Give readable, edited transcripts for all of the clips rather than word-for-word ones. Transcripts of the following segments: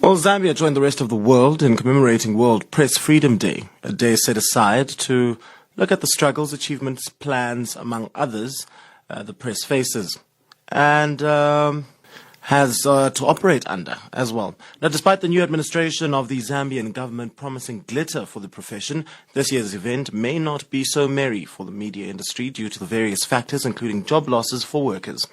Well, Zambia joined the rest of the world in commemorating World Press Freedom Day, a day set aside to look at the struggles, achievements, plans, among others, the press faces, and has to operate under as well. Now, despite the new administration of the Zambian government promising glitter for the profession, this year's event may not be so merry for the media industry due to the various factors, including job losses for workers.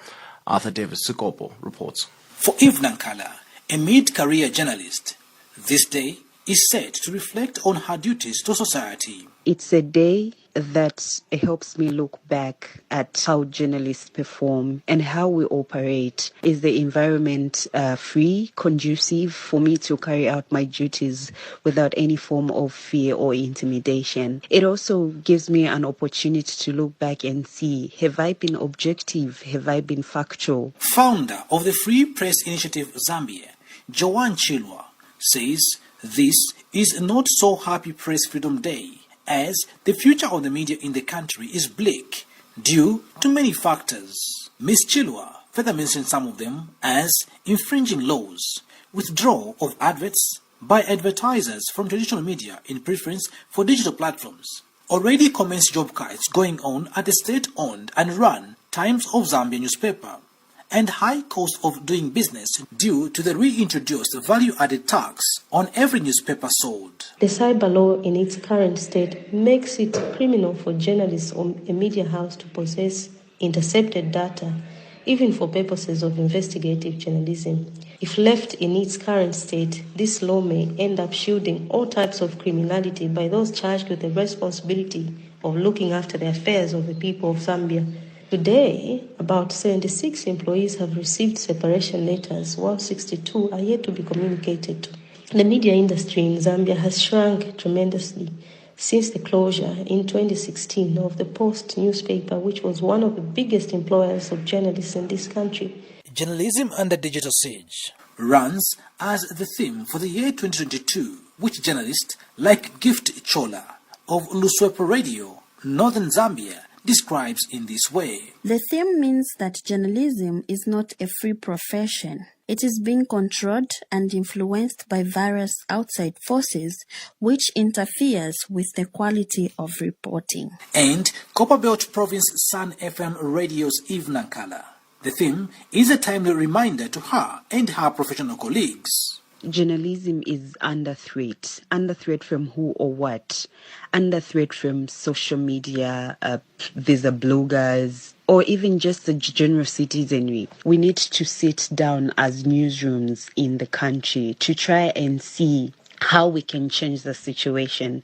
Arthur Davis Sukopo reports. For Eve Nankala, a mid-career journalist, this day is set to reflect on her duties to society. It's a day that helps me look back at how journalists perform and how we operate. Is the environment free, conducive for me to carry out my duties without any form of fear or intimidation? It also gives me an opportunity to look back and see, have I been objective? Have I been factual? Founder of the Free Press Initiative Zambia, Joanne Chilwa, says this is not so happy Press Freedom Day, as the future of the media in the country is bleak due to many factors. Ms. Chilwa further mentioned some of them as infringing laws, withdrawal of adverts by advertisers from traditional media in preference for digital platforms, already commenced job cuts going on at the state-owned and run Times of Zambia newspaper, and high cost of doing business due to the reintroduced value-added tax on every newspaper sold. The cyber law in its current state makes it criminal for journalists or a media house to possess intercepted data, even for purposes of investigative journalism. If left in its current state, this law may end up shielding all types of criminality by those charged with the responsibility of looking after the affairs of the people of Zambia. Today, about 76 employees have received separation letters, while 62 are yet to be communicated to. The media industry in Zambia has shrunk tremendously since the closure in 2016 of the Post newspaper, which was one of the biggest employers of journalists in this country. Journalism under digital siege runs as the theme for the year 2022, which journalists like Govt Chola of Luswepo Radio, Northern Zambia, describes in this way. The theme means that journalism is not a free profession. It is being controlled and influenced by various outside forces, which interferes with the quality of reporting. And Copperbelt Province Sun FM Radio's Eve Nankala. The theme is a timely reminder to her and her professional colleagues. Journalism is under threat. Under threat from who or what? Under threat from social media, these are bloggers, or even just the general citizenry. We need to sit down as newsrooms in the country to try and see how we can change the situation.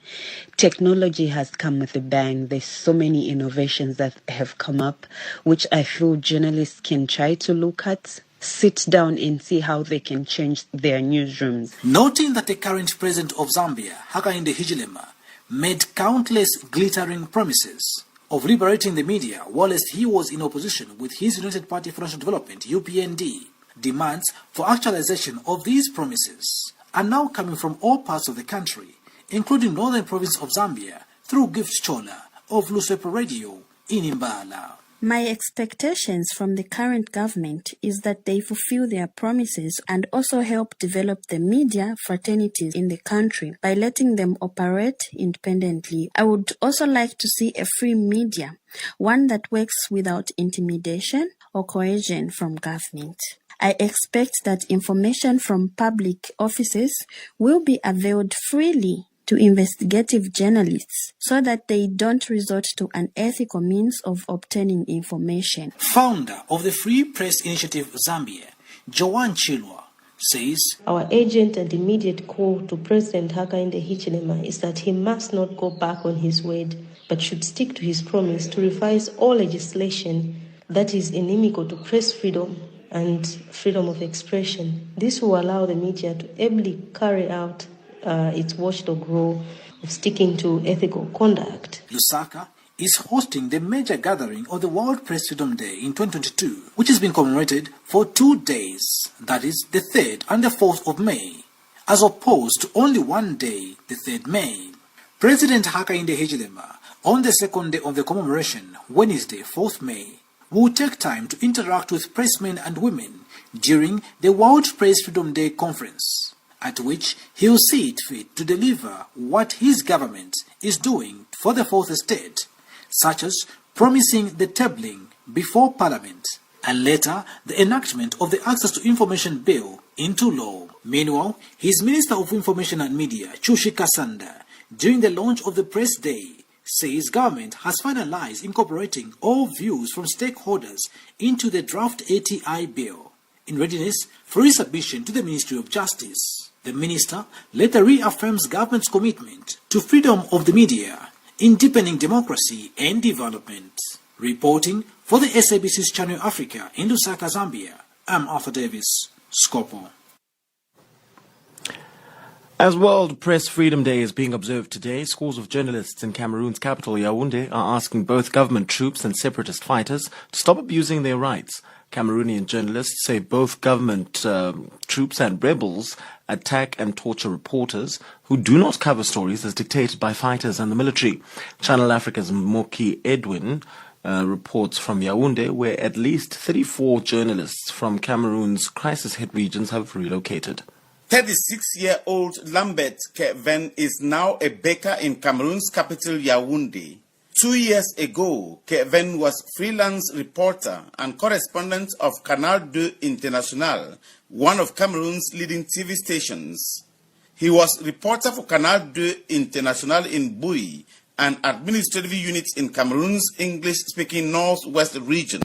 Technology has come with a bang. There's so many innovations that have come up, which I feel journalists can try to look at, sit down and see how they can change their newsrooms. Noting that the current president of Zambia, Hakainde Hichilema, made countless glittering promises of liberating the media whilst he was in opposition with his United Party for National Development, UPND, demands for actualization of these promises are now coming from all parts of the country, including northern province of Zambia, through Govt Chola of Luswepo Radio in Imbala. My expectations from the current government is that they fulfill their promises and also help develop the media fraternities in the country by letting them operate independently. I would also like to see a free media, one that works without intimidation or coercion from government. I expect that information from public offices will be availed freely to investigative journalists so that they don't resort to unethical means of obtaining information. Founder of the Free Press Initiative Zambia, Joanne Chilwa, says, Our urgent and immediate call to President Hakainde Hichilema is that he must not go back on his word, but should stick to his promise to revise all legislation that is inimical to press freedom and freedom of expression. This will allow the media to ably carry out its watchdog role of sticking to ethical conduct. Lusaka is hosting the major gathering of the World Press Freedom Day in 2022, which has been commemorated for 2 days, that is, the 3rd and the 4th of May, as opposed to only one day, the 3rd May. President Hakainde Hichilema, on the 2nd day of the commemoration, Wednesday, 4th May, will take time to interact with pressmen and women during the World Press Freedom Day conference. at which he will see it fit to deliver what his government is doing for the fourth estate, such as promising the tabling before Parliament, and later the enactment of the Access to Information Bill into law. Meanwhile, his Minister of Information and Media, Chushi Kasanda, during the launch of the Press Day, says government has finalized incorporating all views from stakeholders into the draft ATI bill, in readiness for resubmission to the Ministry of Justice. The minister later reaffirms government's commitment to freedom of the media in deepening democracy and development. Reporting for the SABC's Channel Africa in Lusaka, Zambia, I'm Arthur Davis, Scopo. As World Press Freedom Day is being observed today, scores of journalists in Cameroon's capital, Yaoundé, are asking both government troops and separatist fighters to stop abusing their rights. Cameroonian journalists say both government troops and rebels attack and torture reporters who do not cover stories as dictated by fighters and the military. Channel Africa's Moki Edwin reports from Yaoundé, where at least 34 journalists from Cameroon's crisis-hit regions have relocated. 36-year-old Lambert Kevin is now a baker in Cameroon's capital, Yaoundé. 2 years ago, Kevin was freelance reporter and correspondent of Canal 2 International, one of Cameroon's leading TV stations. He was reporter for Canal 2 International in Bui, an administrative unit in Cameroon's English-speaking Northwest region.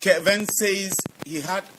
Kevin says he had a